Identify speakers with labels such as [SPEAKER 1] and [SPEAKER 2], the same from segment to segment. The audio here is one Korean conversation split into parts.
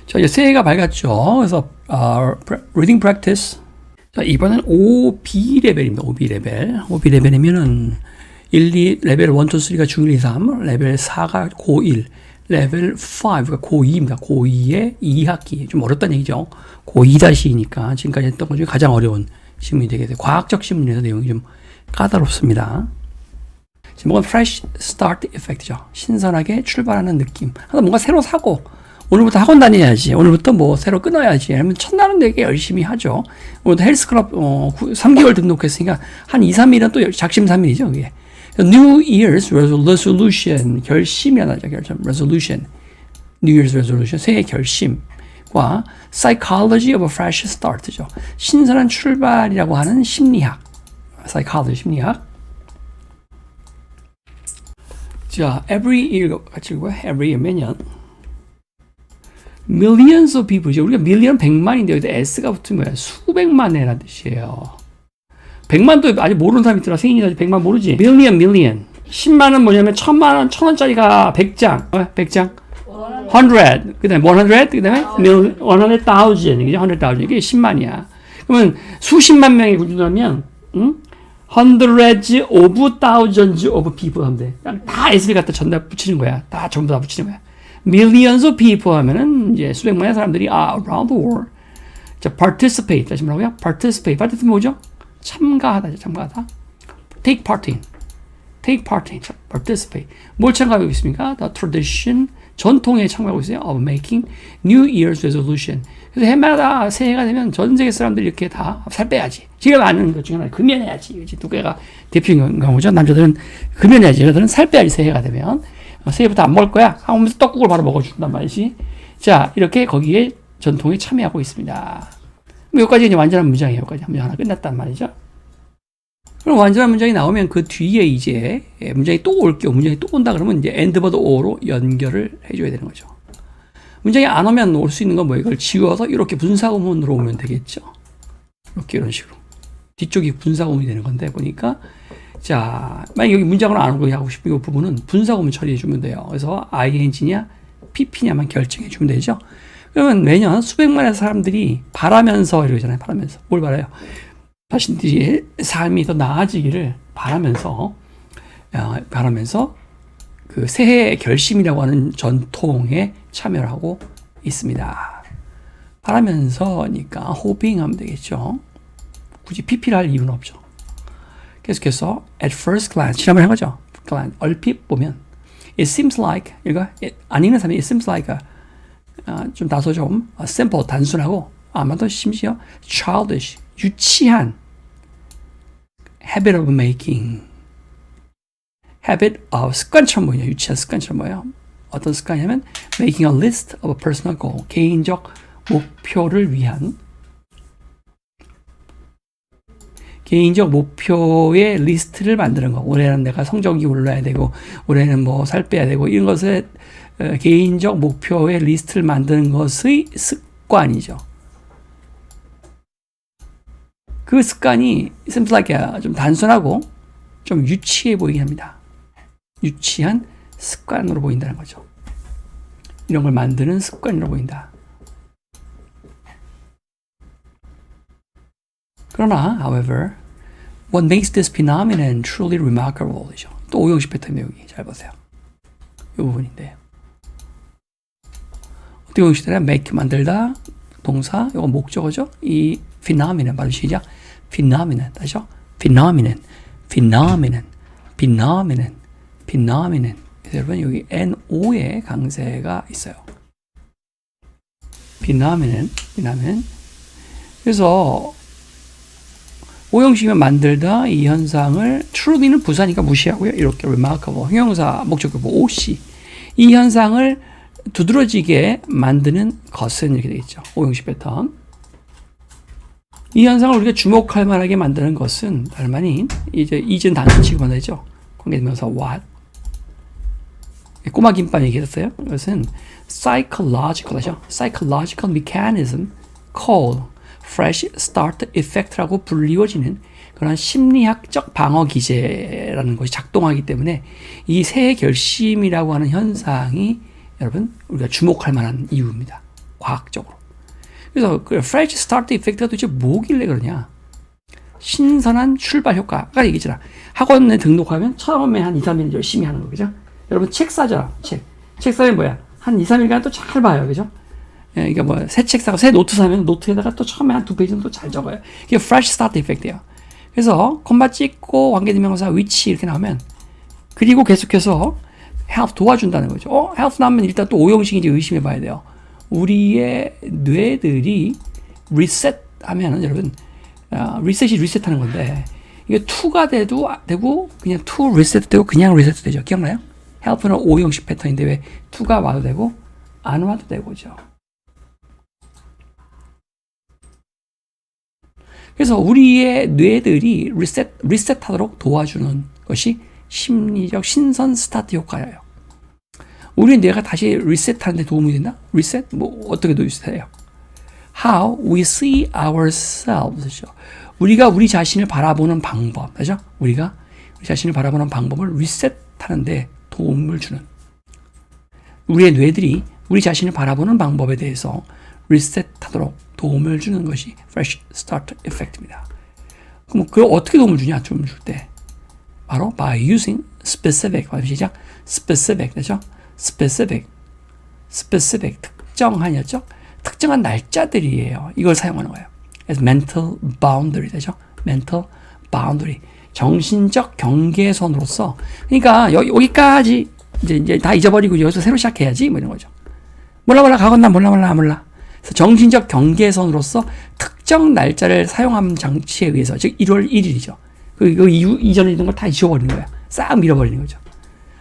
[SPEAKER 1] 자, 이제 새해가 밝았죠. 그래서 reading practice. 자, 이번엔 OB 레벨입니다. OB 레벨. OB 레벨이면은 1, 2, 레벨 1, 2, 3가 중1, 2, 3, 레벨 4가 고1, 레벨 5가 고2입니다. 고2의 2학기. 좀 어렵다는 얘기죠. 고2-2니까 지금까지 했던 것 중에 가장 어려운 신문이 되겠어요. 과학적 신문에서 내용이 좀 까다롭습니다. 제목은 Fresh Start Effect죠. 신선하게 출발하는 느낌. 뭔가 새로 사고, 오늘부터 학원 다녀야지, 오늘부터 뭐 새로 끊어야지, 아니면 첫날은 되게 열심히 하죠. 오늘도 헬스클럽 3개월 등록했으니까 한 2, 3일은 또 작심삼일이죠. 그게. New Year's Resolution, 결심이라는 하죠. 결심, Resolution. New Year's Resolution, 새해 결심과 Psychology of a Fresh Start죠. 신선한 출발이라고 하는 심리학. Psychology, 심리학. 자, every year 같이 읽고요. every year 매년. millions of people죠. 우리가 million 100만인데 여기다 s가 붙으면 뭐야? 수백만이라는 뜻이에요. 100만도 아직 모르는 사람이 있더라. 생일이라지 100만 모르지. million. 10만은 뭐냐면 1000만원, 1000원짜리가 100장. 100장. 100. 그 다음에 100. 그 다음에 100,000. 이게 100,000. 이게 10만이야. 그러면 수십만 명이 구조하면, hundreds of thousands of people 하면 돼. 다 s를 갖다 전다 붙이는 거야. 다 전부 다 붙이는 거야. millions of people 하면은 이제 수백만의 사람들이 around the world. 자, participate. 다시 뭐라고요? participate. participate 뭐죠? 참가하다죠. 참가하다. take part in. take part in. participate. 뭘 참가하고 있습니까? The tradition. 전통에 참가하고 있어요. of making New Year's resolution. 그래서 해마다 새해가 되면 전 세계 사람들이 이렇게 다 살 빼야지. 지금 아는 것 중에 하나 금연해야지. 두 개가 대표인 경우죠. 남자들은 금연해야지. 여자들은 살 빼야지. 새해가 되면. 새해부터 안 먹을 거야. 하면서 떡국을 바로 먹어준단 말이지. 자, 이렇게 거기에 전통에 참여하고 있습니다. 여기까지 이제 완전한 문장이에요. 여기까지 문장 하나 끝났단 말이죠. 그럼 완전한 문장이 나오면 그 뒤에 이제 문장이 또 올 경우, 문장이 또 온다 그러면 이제 end but or로 연결을 해줘야 되는 거죠. 문장이 안 오면 올 수 있는 건 뭐예요? 이걸 지워서 이렇게 분사구문으로 오면 되겠죠. 이렇게 이런 식으로. 뒤쪽이 분사구문이 되는 건데 보니까 자, 만약 여기 문장으로 안 오고 하고 싶은 이 부분은 분사구문 처리해 주면 돼요. 그래서 ing냐, pp냐만 결정해 주면 되죠. 그러면 매년 수백만의 사람들이 바라면서 이러잖아요. 바라면서. 뭘 바라요? 자신들의 삶이 더 나아지기를 바라면서 그 새해 결심이라고 하는 전통에 참여를 하고 있습니다. 바라면서니까 hoping 하면 되겠죠. 굳이 pp를 할 이유는 없죠. 계속해서 at first glance, 지난번에 한 거죠. glance, 얼핏 보면 it seems like, 이거 안 읽는 사람이 it seems like 좀 다소 좀 simple, 단순하고 아마도 심지어 childish, 유치한 habit of making, habit of 습관처럼 보이냐. 유치한 습관처럼 보여요. 어떤 습관이냐면 making a list of a personal goal, 개인적 목표를 위한 개인적 목표의 리스트를 만드는 거. 올해는 내가 성적이 올라야 되고, 올해는 뭐 살 빼야 되고, 이런 것에 개인적 목표의 리스트를 만드는 것의 습관이죠. 그 습관이 seems like 좀 단순하고 좀 유치해 보이긴 합니다. 유치한 습관으로 보인다는 거죠. 이런 걸 만드는 습관으로 보인다. 그러나, however, what makes this phenomenon truly remarkable 이죠. 또 오형식 패턴 여기 잘 보세요. 이 부분인데 어떻게 오형식 되냐? make 만들다 동사, 이거 목적어죠. 이 phenomenon 바로 시작. phenomenon 다시요. phenomenon. 그래서 여러분 여기 NO의 강세가 있어요. phenomenon. 그래서 오형식이면 만들다 이 현상을 truly는 부사니까 무시하고요. 이렇게 remarkable 형용사 목적어고 OC 이 현상을 두드러지게 만드는 것은 이렇게 되겠죠. 오형식 패턴. 이 현상을 우리가 주목할 만하게 만드는 것은 다름 아닌 이제 이전 단수 취급만 되죠. 관계대명사 what. 꼬마 김밥 얘기했어요. 이것은 psychological mechanism called fresh start effect라고 불리워지는 그런 심리학적 방어 기제라는 것이 작동하기 때문에 이 새해 결심이라고 하는 현상이 여러분 우리가 주목할 만한 이유입니다. 과학적으로. 그래서 그 fresh start effect가 도대체 뭐길래 그러냐? 신선한 출발 효과. 아까 얘기했잖아. 학원에 등록하면 처음에 한 2, 3일 열심히 하는 거, 그죠? 여러분 책 사잖아. 책 사면 뭐야? 한 2, 3일간 또 잘 봐요, 그죠? 예, 이게 뭐 새 책 사고 새 노트 사면 노트에다가 또 처음에 한 2페이지 정도 잘 적어요. 이게 fresh start effect예요. 그래서 콤마 찍고 관계대명사 위치 이렇게 나오면 그리고 계속해서 help 도와준다는 거죠. help 나오면 일단 또 오형식인지 의심해 봐야 돼요. 우리의 뇌들이 reset 하면은 여러분 reset이 reset하는 건데 이게 to가 되고 그냥 to reset 되고 그냥 reset 되죠. 기억나요? help는 오형식 패턴인데 왜 to가 와도 되고 안 와도 되고죠. 그래서 우리의 뇌들이 리셋하도록 도와주는 것이 심리적 신선 스타트 효과예요. 우리 뇌가 다시 리셋하는 데 도움이 된다? 리셋? 뭐 어떻게 리셋해요? How we see ourselves. 우리가 우리 자신을 바라보는 방법. 그죠? 우리가 우리 자신을 바라보는 방법을 리셋하는 데 도움을 주는. 우리의 뇌들이 우리 자신을 바라보는 방법에 대해서 리셋하도록 도움을 주는 것이 fresh start effect입니다. 그럼 그걸 어떻게 도움을 주냐? 도움을 줄 때 바로 by using specific. 시작. specific. 그렇죠? specific. 특정한이었죠? 특정한 날짜들이에요. 이걸 사용하는 거예요. 그래서 mental boundary. 되죠? mental boundary. 정신적 경계선으로서. 그러니까 여기까지 이제 다 잊어버리고 여기서 새로 시작해야지 뭐 이런 거죠. 몰라 가건나 몰라. 그래서 정신적 경계선으로서 특정 날짜를 사용하는 장치에 의해서 즉 1월 1일이죠. 그 이전에 있는 걸 다 잊어버리는 거야. 싹 밀어버리는 거죠.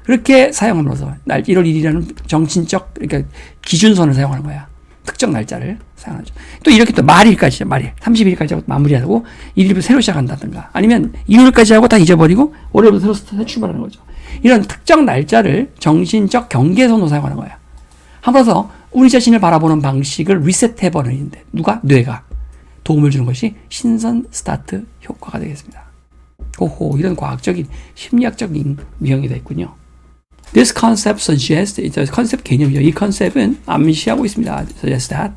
[SPEAKER 1] 그렇게 사용함으로써 1월 1일이라는 정신적 그러니까 기준선을 사용하는 거야. 특정 날짜를 사용하죠. 또 이렇게 또 말일까지죠. 말일. 30일까지 하고 마무리하고 1일부터 새로 시작한다든가 아니면 2월까지 하고 다 잊어버리고 월요일부터 새로 출발하는 거죠. 이런 특정 날짜를 정신적 경계선으로 사용하는 거야. 함으로써 우리 자신을 바라보는 방식을 리셋해버리는데 누가? 뇌가 도움을 주는 것이 신선 스타트 효과가 되겠습니다. 호호, 이런 과학적인 심리학적인 유형이 되어 있군요. This concept suggests, 컨셉 개념이죠. 이 컨셉은 암시하고 있습니다. Suggests that.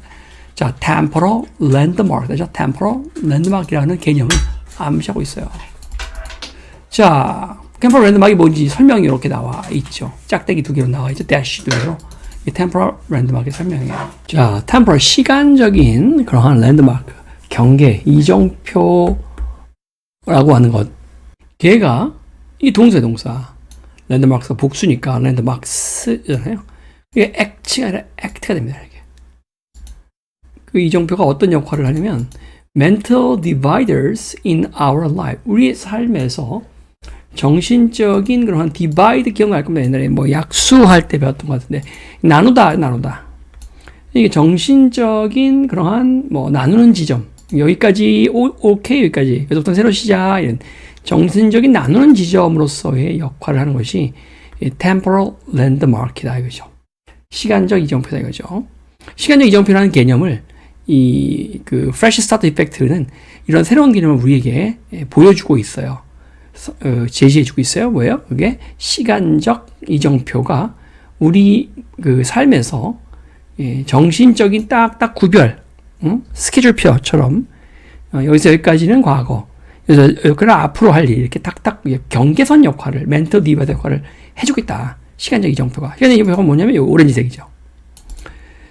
[SPEAKER 1] 자, temporal landmark. 그죠? temporal landmark이라는 개념을 암시하고 있어요. 자, temporal landmark이 뭔지 설명이 이렇게 나와 있죠. 짝대기 2개로 나와 있죠. dash 2개로. 이 temporal landmark의 설명이에요. 자, temporal 시간적인 그러한 landmark, 경계, 이정표라고 하는 것. 걔가 이 동사. 랜드마크가 복수니까 랜드마크스잖아요. 이게 act가 아니라 act가 됩니다. 이게. 그 이정표가 어떤 역할을 하냐면 mental dividers in our life. 우리 삶에서 정신적인 그런 divide 기억날 겁니다. 옛날에 뭐 약수할 때 배웠던 것 같은데 나누다. 이게 정신적인 그러한 뭐 나누는 지점. 여기까지 오케이 여기까지. 그래서부터 새로 시작 이런 정신적인 나누는 지점으로서의 역할을 하는 것이 temporal landmark이다 이거죠. 시간적 이정표다 이거죠. 시간적 이정표라는 개념을 그 fresh start effect는 이런 새로운 개념을 우리에게 보여주고 있어요. 제시해주고 있어요. 뭐예요? 그게 시간적 이정표가 우리 그 삶에서 정신적인 딱딱 구별, 스케줄표처럼 여기서 여기까지는 과거. 그래서 그러나 앞으로 할 일 이렇게 딱딱 경계선 역할을 멘tal 디바이더 역할을 해주고 있다. 시간적 이정표가. 시간적 이정표가 뭐냐면 이 오렌지색이죠.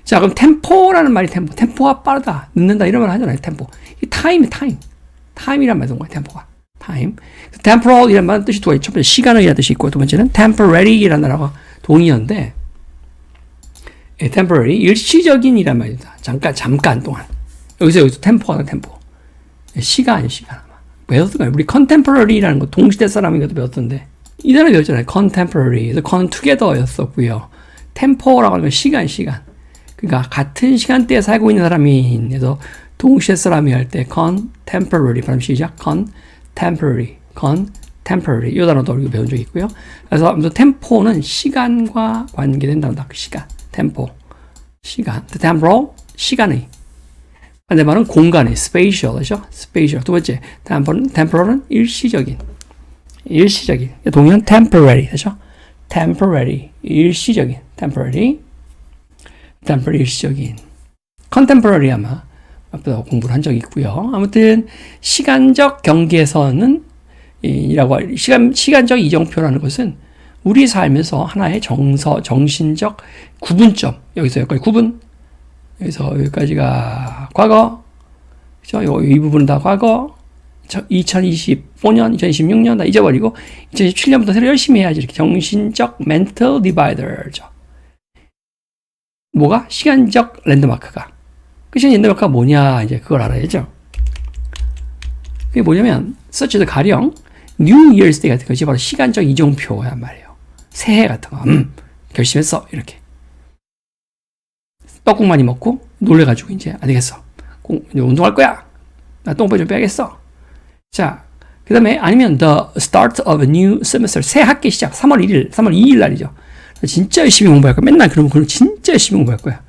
[SPEAKER 1] 자, 그럼 템포라는 말이 템포가 빠르다, 늦는다 이런 말 하잖아요. 템포. 이 타임이란 말이 거예요. 템포가. 타임. temporal이란 말은 뜻이 두 가지. 첫 번째 시간이라는 뜻이 있고 두 번째는 temporary이라는 단어가 동의어인데 temporary 일시적인이란 말입니다. 잠깐 동안. 여기서 템포가 템포. 시간. 배웠던가요? 우리 contemporary라는 거 동시대 사람인 것도 배웠던데 이 단어 배웠잖아요. contemporary. 그래서 con together였었고요. tempo라고 하는 건 시간. 그러니까 같은 시간대에 살고 있는 사람이 그래서 동시대 사람이 할 때 contemporary 발음 시작. contemporary. 이 단어도 우리가 배운 적이 있고요. 그래서 아무튼 tempo는 시간과 관계된 단어다. 그 시간. tempo. 시간. temporal 시간의. 반대말은 공간의 spatial, 그죠? spatial. 두 번째, temporal은 일시적인. 동의어는 temporary, 그죠? temporary, 일시적인. temporary, 일시적인. contemporary 아마 앞에서 공부를 한 적이 있고요. 아무튼 시간적 경계선은 이라고 시간적 이정표라는 것은 우리 삶에서 하나의 정신적 구분점, 여기서 여기까지 구분, 여기서 여기까지가 과거, 그죠? 이 부분은 다 과거, 2025년, 2026년 다 잊어버리고 2017년부터 새로 열심히 해야지. 이렇게 정신적 mental divider죠. 뭐가? 시간적 랜드마크가. 그 시간 랜드마크가 뭐냐, 이제 그걸 알아야죠. 그게 뭐냐면, such as 가령, New Year's Day 같은 것이 바로 시간적 이정표란 말이에요. 새해 같은 거. 결심했어. 이렇게. 떡국 많이 먹고, 놀래가지고, 이제, 안 되겠어. 이제 운동할 거야. 나 똥배 좀 빼야겠어. 자, 그 다음에, 아니면, the start of a new semester. 새 학기 시작. 3월 1일, 3월 2일 날이죠. 진짜 열심히 공부할 거야. 맨날 그러면 진짜 열심히 공부할 거야.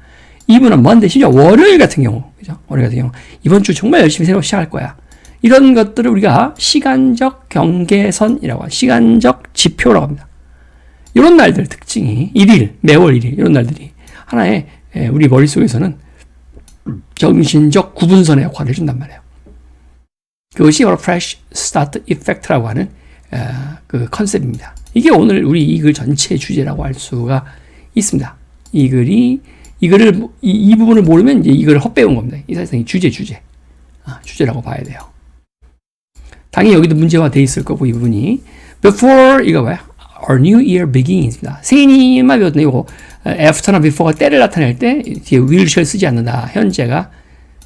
[SPEAKER 1] 이분은 먼데, 심지어 월요일 같은 경우, 그죠? 월요일 같은 경우, 이번 주 정말 열심히 새로 시작할 거야. 이런 것들을 우리가 시간적 경계선이라고, 시간적 지표라고 합니다. 이런 날들 특징이, 매월 1일, 이런 날들이 하나의 우리 머릿속에서는 정신적 구분선의 역할을 해준단 말이에요. 그것이 바로 Fresh Start Effect라고 하는 그 컨셉입니다. 이게 오늘 우리 이 글 전체의 주제라고 할 수가 있습니다. 이 부분을 모르면 이제 이걸 헛배운 겁니다. 이 사실상 주제라고 봐야 돼요. 당연히 여기도 문제화 돼 있을 거고, 이 부분이. Before, 이거 뭐야? Our new year begins입니다. 새해님만 배웠는데, 이거, after나 before가 때를 나타낼 때, 뒤에 will shall 쓰지 않는다. 현재가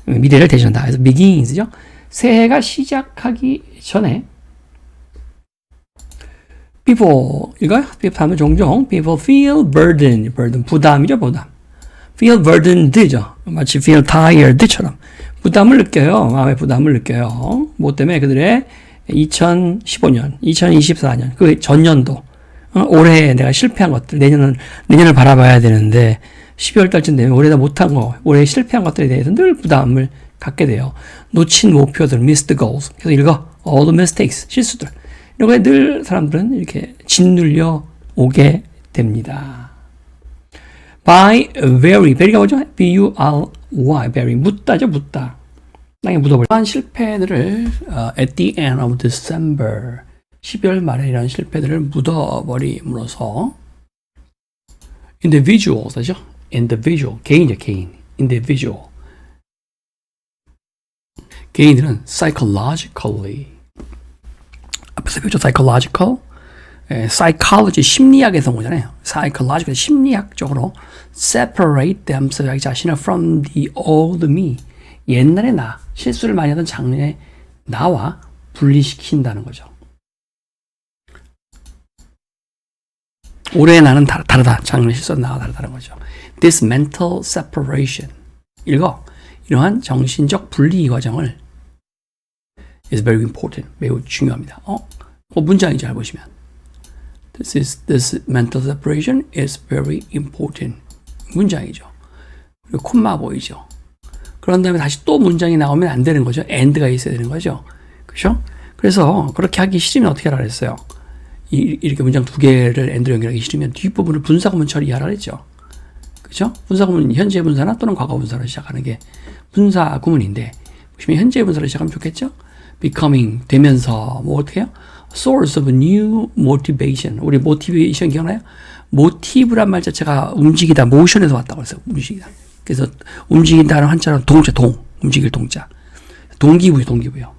[SPEAKER 1] 미래를 대신한다. 그래서 begins죠. 새해가 시작하기 전에, people, 이거, 하면 종종, people feel burden, 부담이죠, 부담. feel burdened죠. 마치 feel tired처럼. 부담을 느껴요. 마음의 부담을 느껴요. 뭐 때문에 그들의 2015년, 2024년, 그 전년도, 올해 내가 실패한 것들, 내년을 바라봐야 되는데, 12월 달쯤 되면 올해 다 못한 거, 올해 실패한 것들에 대해서 늘 부담을 갖게 돼요. 놓친 목표들, missed goals. 그래서 읽어. all the mistakes, 실수들. 이런 거에 늘 사람들은 이렇게 짓눌려 오게 됩니다. by very가 뭐죠? B-U-R-Y, very. 묻다죠, 묻다. 땅에 묻어버려. 이러한 실패들을 at the end of December, 12월 말에 이런 실패들을 묻어버림으로써 individuals, 하죠? individual, 개인이죠, 개인. individual. 개인들은 psychologically, 앞에서 배웠죠, psychological. psychology, 심리학에서 온 거잖아요. psychological, 심리학적으로 separate themselves, 자기 자신을 from the old me, 옛날의 나, 실수를 많이 하던 작년의 나와 분리시킨다는 거죠. 올해의 나는 다르다. 작년에 실수한 나와 다르다는 거죠. This mental separation, 읽어. 이러한 정신적 분리 과정을 is very important, 매우 중요합니다. 문장이 잘 보시면 This mental separation is very important. 문장이죠. 그리고 콤마 보이죠. 그런 다음에 다시 또 문장이 나오면 안 되는 거죠. and가 있어야 되는 거죠. 그렇죠? 그래서 그렇게 하기 싫으면 어떻게 하라 그랬어요? 이렇게 문장 두 개를 and로 연결하기 싫으면 뒷부분을 분사구문 처리하라 그랬죠. 그렇죠? 분사구문 현재 분사나 또는 과거 분사로 시작하는 게 분사구문인데, 보시면 현재 분사로 시작하면 좋겠죠? becoming, 되면서, 뭐 어떻게 해요? source of new motivation. 우리 motivation 기억나요? motive란 말 자체가 움직이다, motion에서 왔다고 했어요. 움직이다. 그래서 움직인다는 한자는 동자, 움직일 동자. 동기부여.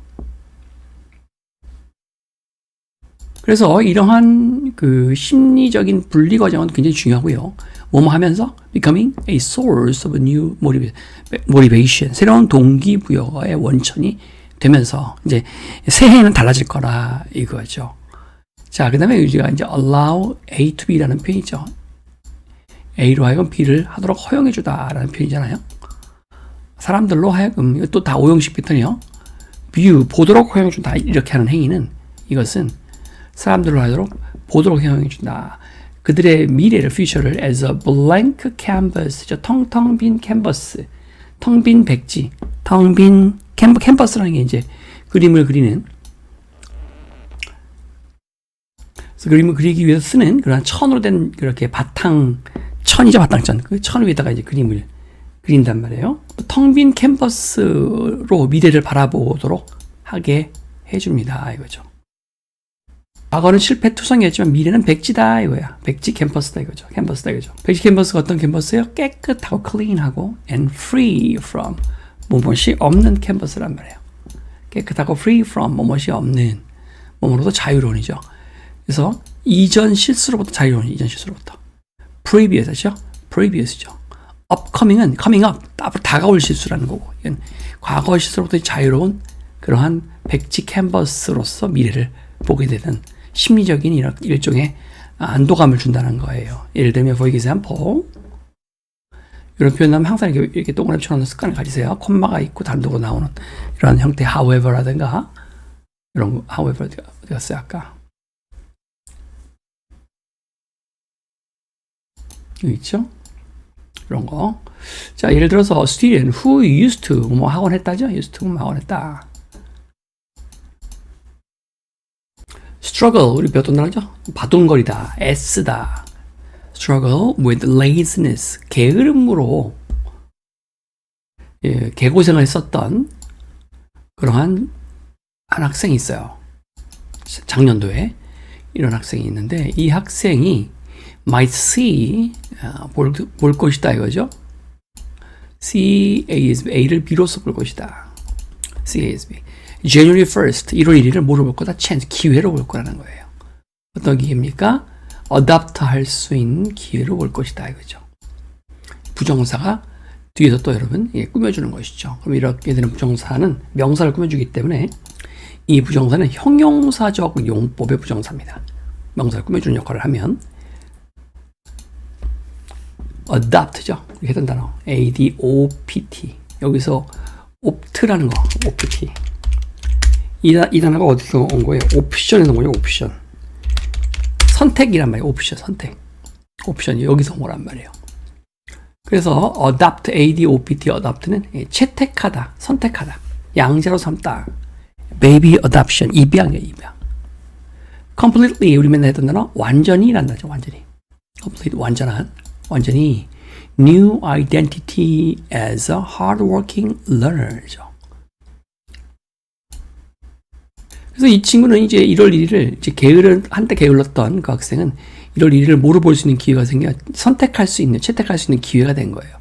[SPEAKER 1] 그래서 이러한 그 심리적인 분리 과정은 굉장히 중요하고요. 뭐뭐 하면서 becoming a source of new motivation. 새로운 동기부여의 원천이 되면서 이제 새해에는 달라질 거라 이거죠. 자, 그 다음에 우리가 이제 allow A to B라는 표현이죠. A로 하여금 B를 하도록 허용해주다라는 표현이잖아요. 사람들로 하여금, 이것도 다 오형식 패턴이요. view, 보도록 허용해준다. 이렇게 하는 행위는, 이것은 사람들로 하도록 보도록 허용해준다. 그들의 미래를, future를 as a blank canvas, 텅텅 빈 캔버스, 텅 빈 백지, 텅 빈 캔버스라는 게 이제 그림을 그리는, 그래서 그림을 그리기 위해서 쓰는 그런 천으로 된 그렇게 천이죠, 바탕천. 그 천 위에다가 이제 그림을 그린단 말이에요. 텅 빈 캔버스로 미래를 바라보도록 하게 해줍니다. 이거죠. 과거는 실패투성이었지만 미래는 백지다 이거야. 백지 캠퍼스다 이거죠. 캠퍼스다 이거죠. 백지 캠퍼스가 어떤 캠퍼스예요? 깨끗하고 클린하고 and free from 뭐뭇이 없는 캠퍼스란 말이에요. 깨끗하고 free from 뭐뭇이 없는 몸으로도 자유로운이죠. 그래서 이전 실수로부터 자유로운 이전 실수로부터 previous죠. previous죠. upcoming은 coming up 앞으로 다가올 실수라는 거고 이건 과거 실수로부터 자유로운 그러한 백지 캔버스로서 미래를 보게 되는 심리적인 일종의 안도감을 준다는 거예요. 예를 들면 for example 이런 표현하면 항상 이렇게 동그라미 쳐놓는 습관을 가지세요. 콤마가 있고 단도가 나오는 이런 형태 however라든가 이런 거 however 어디 갔어요 아까 여기 있죠? 이런 거. 자 예를 들어서 student who used to 뭐 학원 했다죠? used to 뭐 학원 했다. struggle 우리 배웠던 단어죠? 바둥거리다, 애쓰다. struggle with laziness 게으름으로 개고생을 했었던 그러한 한 학생이 있어요. 작년도에 이런 학생이 있는데 이 학생이 might see 볼 것이다 이거죠. see A를 B로서 볼 것이다. see as B. January 1st, 1월 1일을 뭐로 볼 거다? chance, 기회로 볼 거라는 거예요. 어떤 기회입니까? adopt 할 수 있는 기회로 볼 것이다 이거죠. 부정사가 뒤에서 또 여러분 꾸며주는 것이죠. 그럼 이렇게 되는 부정사는 명사를 꾸며주기 때문에 이 부정사는 형용사적 용법의 부정사입니다. 명사를 꾸며주는 역할을 하면 adopt죠. 이렇게 했던 단어 A-D-O-P-T 여기서 opt라는 거 opt 이 단어가 어디서 온 거예요? 옵션에서 온 거예요. 옵션 선택이란 말이에요. 옵션 선택 옵션이 여기서 온 거란 말이에요. 그래서 adopt A-D-O-P-T adopt는 채택하다 선택하다 양자로 삼다 baby adoption 입양이에요. 입양 completely 우리 맨날 했던 단어 완전히란 단어죠. 완전히 complete 완전히 new identity as a hardworking learner죠. 그래서 이 친구는 이제 1월 1일을 한때 게을렀던 그 학생은 1월 1일을 뭐로 볼 수 있는 기회가 생겨 채택할 수 있는 기회가 된 거예요.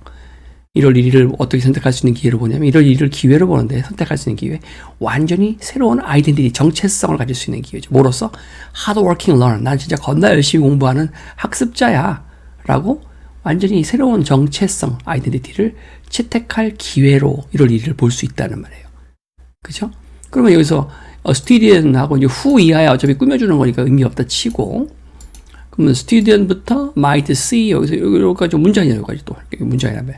[SPEAKER 1] 1월 1일을 어떻게 선택할 수 있는 기회로 보냐면 1월 1일을 기회로 보는데 선택할 수 있는 기회 완전히 새로운 아이덴티티 정체성을 가질 수 있는 기회죠. 뭐로써 hardworking learner 난 진짜 겁나 열심히 공부하는 학습자야 라고 완전히 새로운 정체성 아이덴티티를 채택할 기회로 1월 1일을 볼 수 있다는 말이에요. 그죠? 그러면 여기서 student하고 이제 who 이하에 어차피 꾸며주는 거니까 의미 없다 치고 그러면 student부터 might see 여기까지 문장이에요. 여기까지 또 문장이라며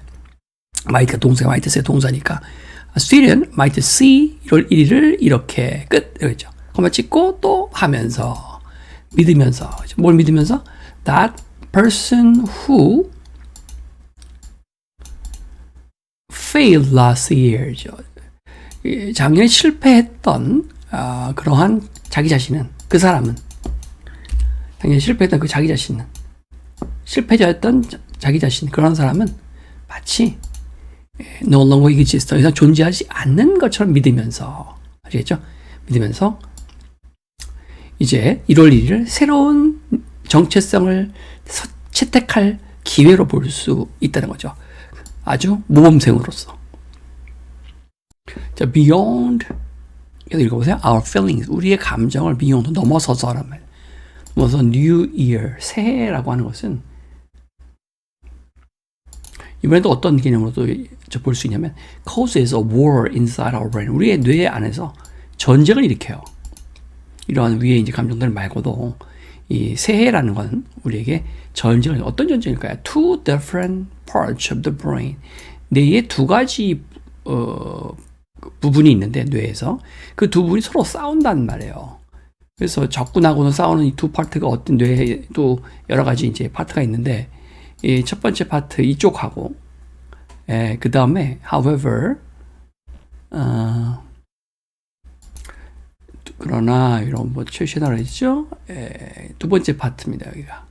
[SPEAKER 1] might가 동사가 might see 동사니까 student might see 1월 1일을 이렇게 끝 이거죠. 그만 찍고 또 하면서 믿으면서 뭘 믿으면서 that person who failed last year죠. 작년에 실패했던 그러한 자기 자신은 그 사람은 작년에 실패했던 그 자기 자신은 실패자였던 자기 자신 그런 사람은 마치 no longer exists 더 이상 존재하지 않는 것처럼 믿으면서 아시겠죠? 믿으면서 이제 1월 1일을 새로운 정체성을 채택할 기회로 볼 수 있다는 거죠. 아주 모범생으로서. 자, beyond 읽어보세요. Our feelings, 우리의 감정을 beyond 넘어서서란 말이에요. 넘어서 New Year, 새해라고 하는 것은 이번에도 어떤 개념으로도 볼 수 있냐면 causes a war inside our brain. 우리의 뇌 안에서 전쟁을 일으켜요. 이러한 위에 이제 감정들 말고도 이 새해라는 건 우리에게 전쟁을 어떤 전쟁일까요? Two different parts of the brain. 뇌의 두 가지 부분이 있는데 뇌에서 그 두 부분이 서로 싸운단 말이에요. 그래서 적군하고는 싸우는 이 두 파트가 어떤 뇌에 또 여러 가지 이제 파트가 있는데 이 첫 번째 파트 이쪽하고 그 다음에 however 그러나 이런 뭐 최신화랬죠. 두 번째 파트입니다. 여기가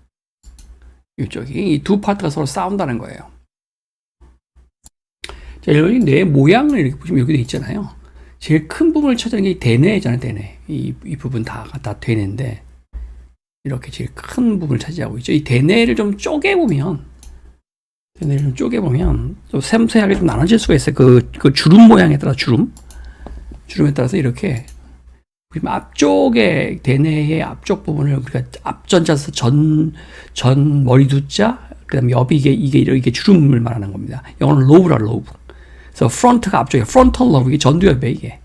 [SPEAKER 1] 이쪽이 이 두 파트가 서로 싸운다는 거예요. 자, 여러분이 뇌 모양을 이렇게 보시면 여기 돼 있잖아요. 제일 큰 부분을 차지하는 게 대뇌잖아요, 대뇌. 이 부분 다 대뇌인데, 이렇게 제일 큰 부분을 차지하고 있죠. 이 대뇌를 좀 쪼개보면, 좀 섬세하게 좀 나눠질 수가 있어요. 그 주름 모양에 따라 주름에 따라서 이렇게, 앞쪽에, 대뇌의 앞쪽 부분을 우리가 앞전자에서 전 머리두자, 그 다음에 옆이 이게 주름을 말하는 겁니다. 영어는 로브라, 로브. 그래서 프론트가 앞쪽에 프론털 로브, 이게 전두엽이에요, 이게.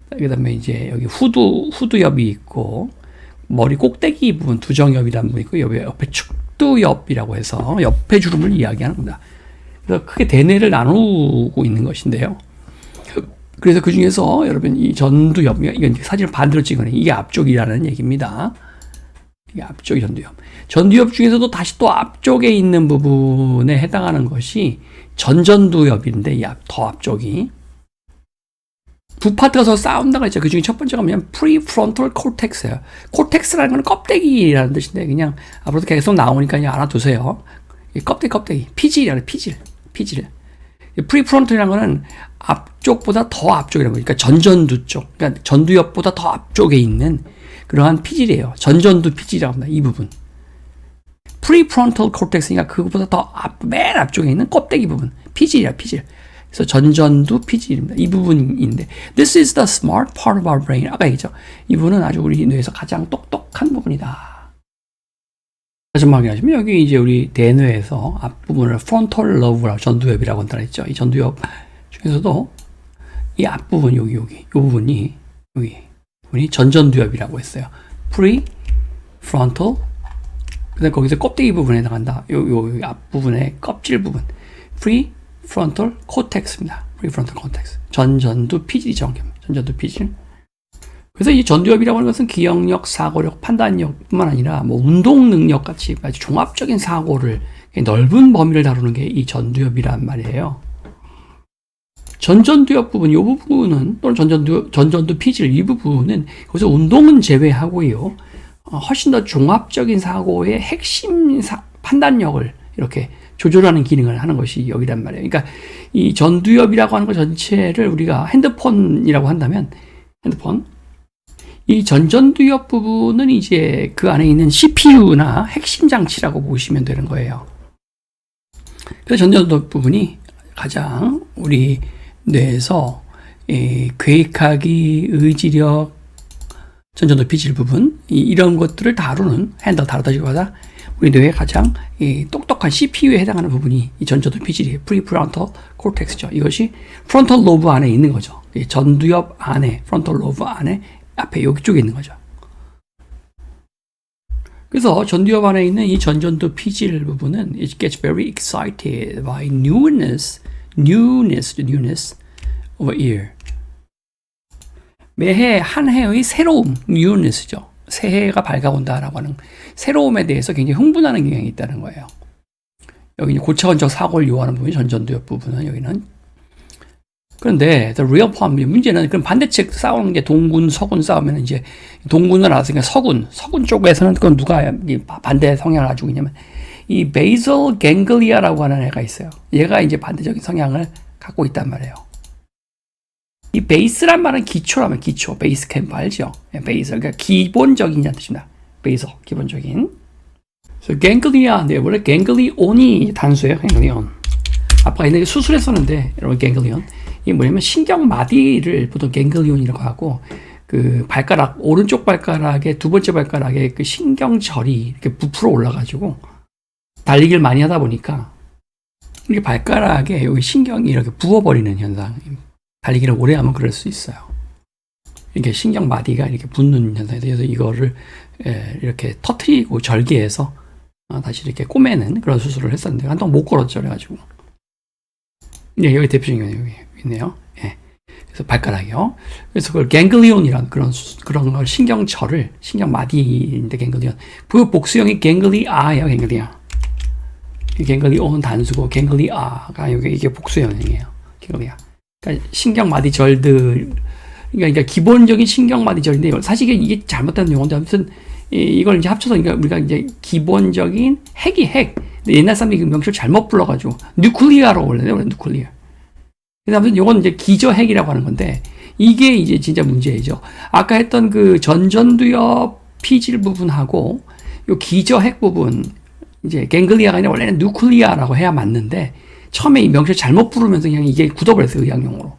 [SPEAKER 1] 그 다음에 이제 여기 후두엽이 있고, 머리 꼭대기 부분, 두정엽이라는 부분이 있고, 옆에 축두엽이라고 해서 옆에 주름을 이야기하는 겁니다. 그래서 크게 대뇌를 나누고 있는 것인데요. 그래서 그 중에서 여러분 이 전두엽, 이건 사진을 반대로 찍어내. 이게 앞쪽이라는 얘기입니다. 이게 앞쪽이 전두엽. 전두엽 중에서도 다시 또 앞쪽에 있는 부분에 해당하는 것이 전전두엽인데, 더 앞쪽이. 두 파트가 서로 싸운다고 했죠. 그 중에 첫 번째가 뭐냐면 prefrontal cortex예요. cortex라는 건 껍데기라는 뜻인데, 그냥 앞으로도 계속 나오니까 그냥 알아두세요. 껍데기. 피질이라는 피질. prefrontal이라는 거는 앞쪽보다 더 앞쪽이라는 거예요. 그러니까 전전두 쪽, 그러니까 전두엽보다 더 앞쪽에 있는 그러한 피질이에요. 전전두 피질이라고 합니다. 이 부분. prefrontal cortex니까 그것보다 더 맨 앞쪽에 있는 껍데기 부분. 피질이야, 피질. 그래서 전전두 피질입니다. 이 부분인데, this is the smart part of our brain. 아까 얘기했죠. 이 부분은 아주 우리 뇌에서 가장 똑똑한 부분이다. 다시 한번 확인하시면, 여기 이제 우리 대뇌에서 앞부분을 frontal lobe라고, 전두엽이라고 한다 했죠. 이 전두엽 중에서도 이 앞부분, 이 부분이 전전두엽이라고 했어요. prefrontal, 그 다음에 거기서 껍데기 부분에 해당한다. 요 앞부분의 껍질 부분. prefrontal cortex입니다. prefrontal cortex. 전전두 피질이죠. 전전두 피질. 그래서 이 전두엽이라고 하는 것은 기억력, 사고력, 판단력뿐만 아니라 뭐 운동 능력 같이 아주 종합적인 사고를, 넓은 범위를 다루는 게 이 전두엽이란 말이에요. 전전두엽 부분, 이 부분은, 또는 전전두 피질, 이 부분은 거기서 운동은 제외하고요. 훨씬 더 종합적인 사고의 핵심 판단력을 이렇게 조절하는 기능을 하는 것이 여기란 말이에요. 그러니까 이 전두엽이라고 하는 것 전체를 우리가 핸드폰이라고 한다면, 이 전전두엽 부분은 이제 그 안에 있는 CPU나 핵심 장치라고 보시면 되는 거예요. 그래서 전전두엽 부분이 가장 우리 뇌에서 계획하기, 의지력, 전전두 피질 부분, 이런 것들을 다루다시고 하다 우리 뇌의 가장 똑똑한 CPU에 해당하는 부분이 이 전전두 피질이에요. prefrontal cortex죠. 이것이 frontal lobe 안에 있는 거죠. 전두엽 안에, frontal lobe 안에 앞에 여기 쪽에 있는 거죠. 그래서 전두엽 안에 있는 이 전전두 피질 부분은 it gets very excited by newness of a year. 매해 한 해의 새로움, newness죠. 새해가 밝아온다라고 하는 새로움에 대해서 굉장히 흥분하는 경향이 있다는 거예요. 여기는 고차원적 사고를 요하는 부분이 전전두엽 부분은 여기는. 그런데 the real problem, 문제는 그럼 반대측 싸우는 게 동군, 서군 싸우면 이제 동군을 알았으니까 서군 쪽에서는 그건 누가 반대 성향을 가지고 있냐면 이 basal ganglia라고 하는 애가 있어요. 얘가 이제 반대적인 성향을 갖고 있단 말이에요. 이 베이스란 말은 기초라면 기초, 베이스 캠프 알죠? 베이스, 그러니까 기본적인이라는 뜻입니다. 베이스, 기본적인. 그래서 ganglia, 네, 원래 ganglion이 단수예요, ganglion. 아까 옛날에 수술했었는데, 여러분, ganglion. 이게 뭐냐면 신경마디를 보통 ganglion이라고 하고, 그 발가락, 오른쪽 발가락의 두 번째 발가락에 그 신경절이 이렇게 부풀어 올라가지고, 달리기를 많이 하다 보니까, 이렇게 발가락에 여기 신경이 이렇게 부어버리는 현상. 달리기를 오래 하면 그럴 수 있어요. 이렇게 신경마디가 이렇게 붙는 현상이 돼서 이거를 이렇게 터트리고 절개해서 다시 이렇게 꼬매는 그런 수술을 했었는데 한동안 못 걸었죠. 그래가지고. 네, 여기 대표적인 게 여기 있네요. 예. 그래서 발가락이요. 그래서 그걸 갱글리온이라는 그런 걸 신경마디인데 갱글리온. 그 복수형이 갱글리아예요, 갱글리아. 갱글리온은 단수고 갱글리아가 이게 복수형이에요. 갱글리아. 그러니까 신경마디절들, 그러니까 기본적인 신경마디절인데 사실 이게 잘못된 용어인데 아무튼 이걸 이제 합쳐서 우리가 이제 기본적인 핵이 핵. 옛날 사람들이 그 명칭을 잘못 불러가지고 뉴클리아로 원래 뉴클리아. 그다음에 이건 이제 기저핵이라고 하는 건데 이게 이제 진짜 문제죠. 아까 했던 그 전전두엽 피질 부분하고 요 기저핵 부분 이제 갱글리아가 아니라 원래는 누클리아라고 해야 맞는데 처음에 이 명칭을 잘못 부르면서 그냥 이게 굳어버렸어요, 의학용어로.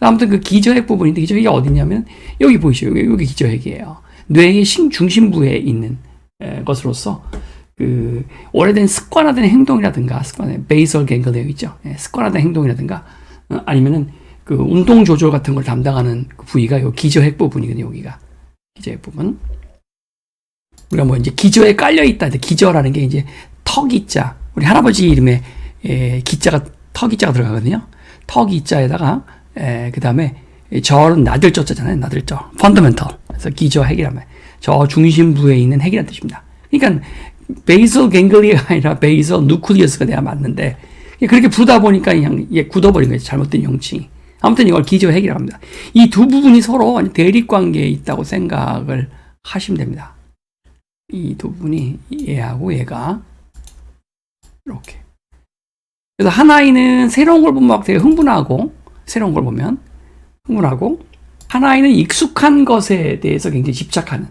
[SPEAKER 1] 아무튼 그 기저핵 부분인데 기저핵이 어디냐면 여기 보이시죠? 여기 기저핵이에요. 뇌의 중심부에 있는 것으로서 그 오래된 습관화된 행동이라든가 베이설 갱글리아 있죠. 습관화된 행동이라든가 아니면은 그 운동 조절 같은 걸 담당하는 그 부위가 요 기저핵 부분이거든요. 여기가 기저핵 부분. 우리가 뭐 이제 기저에 깔려 있다. 기저라는 게 이제 턱이자 우리 할아버지 이름에 기자가 턱이자가 들어가거든요. 턱이자에다가 그 다음에 저는 나들저자잖아요. 나들저 펀더멘털. 그래서 기저핵이란 말이에요. 저 중심부에 있는 핵이라는 뜻입니다. 그러니까 베이설 갱글리아가 아니라 베이설 누클리어스가 돼야 맞는데 그렇게 부르다 보니까 그냥 이게 굳어버린 거예요. 잘못된 명칭이. 아무튼 이걸 기저핵이라고 합니다. 이 두 부분이 서로 대립관계에 있다고 생각을 하시면 됩니다. 이 두 부분이 얘하고 얘가 이렇게. 그래서 한 아이는 새로운 걸 보면 막 되게 흥분하고 새로운 걸 보면 흥분하고 한 아이는 익숙한 것에 대해서 굉장히 집착하는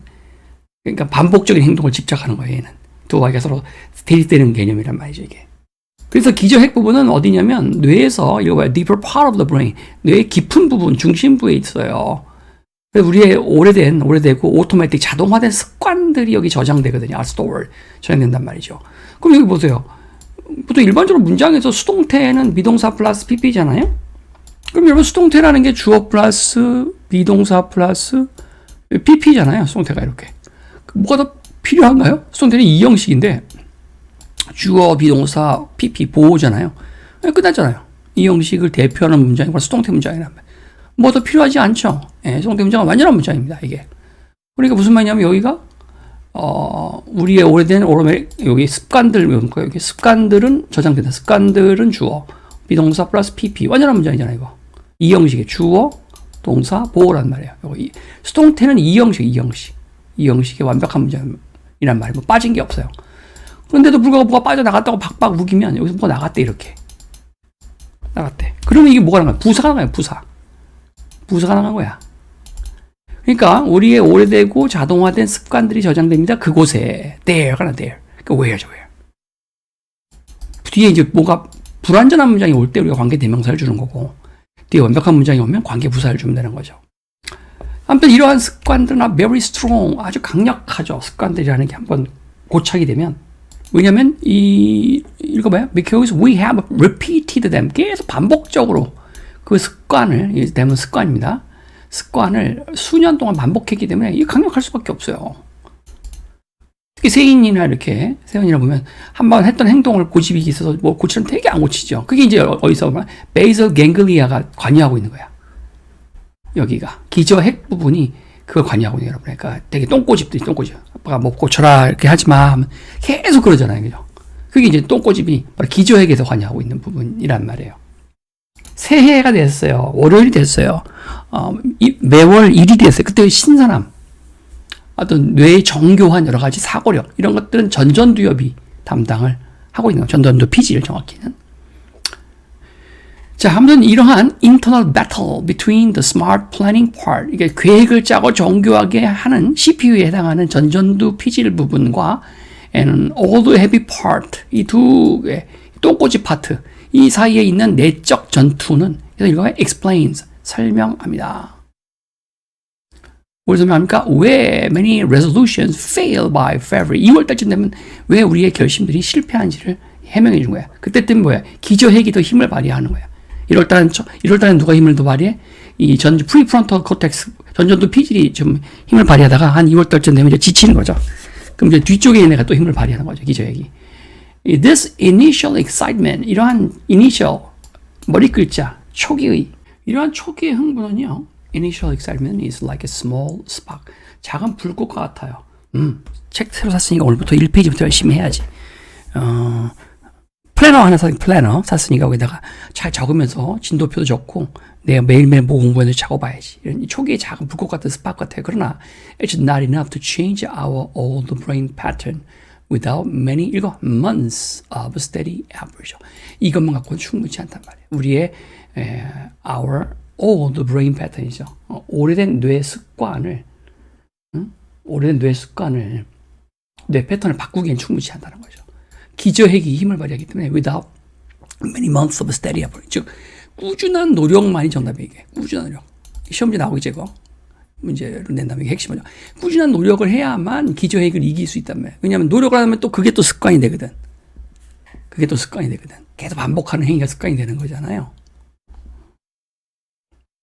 [SPEAKER 1] 그러니까 반복적인 행동을 집착하는 거예요. 얘는 두 아이가 서로 대립되는 개념이란 말이죠. 이게. 그래서 기저핵 부분은 어디냐면 뇌에서 이거 뭐야 deeper part of the brain 뇌의 깊은 부분 중심부에 있어요. 우리의 오래되고 오토매틱 자동화된 습관들이 여기 저장되거든요. stored 저장된단 말이죠. 그럼 여기 보세요. 보통 일반적으로 문장에서 수동태는 비동사 플러스 pp잖아요. 그럼 여러분 수동태라는 게 주어 플러스 비동사 플러스 pp잖아요. 수동태가 이렇게. 뭐가 더 필요한가요? 수동태는 이 형식인데 주어 비동사 pp 보호잖아요. 끝났잖아요. 이 형식을 대표하는 문장이 바로 수동태 문장이란 말이에요. 뭐 더 필요하지 않죠. 수동태 문장은 완전한 문장입니다. 이게. 그러니까 무슨 말이냐면 여기가 우리의 오래된 여기 습관들 여기 습관들은 저장된다. 습관들은 주어 비동사 플러스 pp 완전한 문장이잖아요. 이거 이 형식의 주어 동사 보호란 말이에요. 여기 수동태는 이 형식의 완벽한 문장이란 말이에요. 뭐 빠진 게 없어요. 그런데도 불구하고 뭐가 빠져나갔다고 박박 우기면 여기서 뭐가 나갔대 이렇게 나갔대. 그러면 이게 뭐가 나간 거야? 부사가 나간 거야. 부사가 나간 거야. 그러니까 우리의 오래되고 자동화된 습관들이 저장됩니다. 그곳에 there가 나 there. 그러니까 where죠 where. 뒤에 이제 뭐가 불완전한 문장이 올 때 우리가 관계 대명사를 주는 거고 뒤에 완벽한 문장이 오면 관계 부사를 주면 되는 거죠. 아무튼 이러한 습관들은 very strong 아주 강력하죠. 습관들이라는 게 한번 고착이 되면 왜냐면 읽어봐요. Because we have repeated them. 계속 반복적으로 그 습관을, 이 대문 습관입니다. 습관을 수년 동안 반복했기 때문에 이게 강력할 수밖에 없어요. 특히 세인이나 이렇게, 세인이라 보면 한번 했던 행동을 고집이 있어서 뭐 고치면 되게 안 고치죠. 그게 이제 어디서 보면 베이설 갱글리아가 관여하고 있는 거야. 여기가. 기저핵 부분이 그걸 관여하고 있는 거예요, 여러분. 그러니까 되게 똥꼬집들이 똥꼬집. 아빠가 뭐 고쳐라 이렇게 하지 마 하면 계속 그러잖아요. 그죠? 그게 이제 똥꼬집이 바로 기저핵에서 관여하고 있는 부분이란 말이에요. 새해가 됐어요. 월요일이 됐어요. 매월 1일이 됐어요. 그때 신선함. 어떤 뇌의 정교한 여러 가지 사고력 이런 것들은 전전두엽이 담당을 하고 있는 거예요. 전전두 피질 정확히는. 자, 아무튼 이러한 internal battle between the smart planning part 이게 계획을 짜고 정교하게 하는 CPU에 해당하는 전전두 피질 부분과 and old heavy part 이 두 똥꼬집 파트 이 사이에 있는 내적 전투는 그래서 이거 explains 설명합니다. 뭘 설명합니까? 왜 many resolutions fail by February 2월달쯤 되면 왜 우리의 결심들이 실패한지를 해명해 준 거야. 그때쯤 뭐야? 기저핵이 더 힘을 발휘하는 거야. 1월달엔 누가 힘을 더 발휘해? 이 프리프론털 코텍스 전전두 피질이 좀 힘을 발휘하다가 한 2월달쯤 되면 이제 지치는 거죠. 그럼 이제 뒤쪽에 있는 애가 또 힘을 발휘하는 거죠. 기저핵이. This initial excitement 이러한 initial 머리 글자 초기의 이러한 초기의 흥분은요. Initial excitement is like a small spark. 작은 불꽃과 같아요. 책 새로 샀으니까 오늘부터 1페이지부터 열심히 해야지. 플래너 하나 플래너 샀으니까 거기다가 잘 적으면서 진도표도 적고 내가 매일매일 뭐 공부해서 적어봐야지. 이런 초기의 작은 불꽃 같은 스파크 같아요. 그러나 it's not enough to change our old brain pattern without many months of steady average. 이것만 갖고는 충분치 않단 말이에요. 우리의 our old brain pattern이죠. 오래된 뇌 습관을, 오래된 뇌 습관을, 뇌 패턴을 바꾸기엔 충분치 않다는 거죠. 기저핵이 힘을 발휘하기 때문에 without many months of steady effort, 즉 꾸준한 노력만이 정답이에요. 이게 꾸준한 노력. 시험지 나오겠죠, 이거. 문제로 낸다면 이게 핵심이죠. 꾸준한 노력을 해야만 기저핵을 이길 수 있단 말이에요. 왜냐하면 노력을 하면 또 그게 또 습관이 되거든. 그게 또 습관이 되거든. 계속 반복하는 행위가 습관이 되는 거잖아요.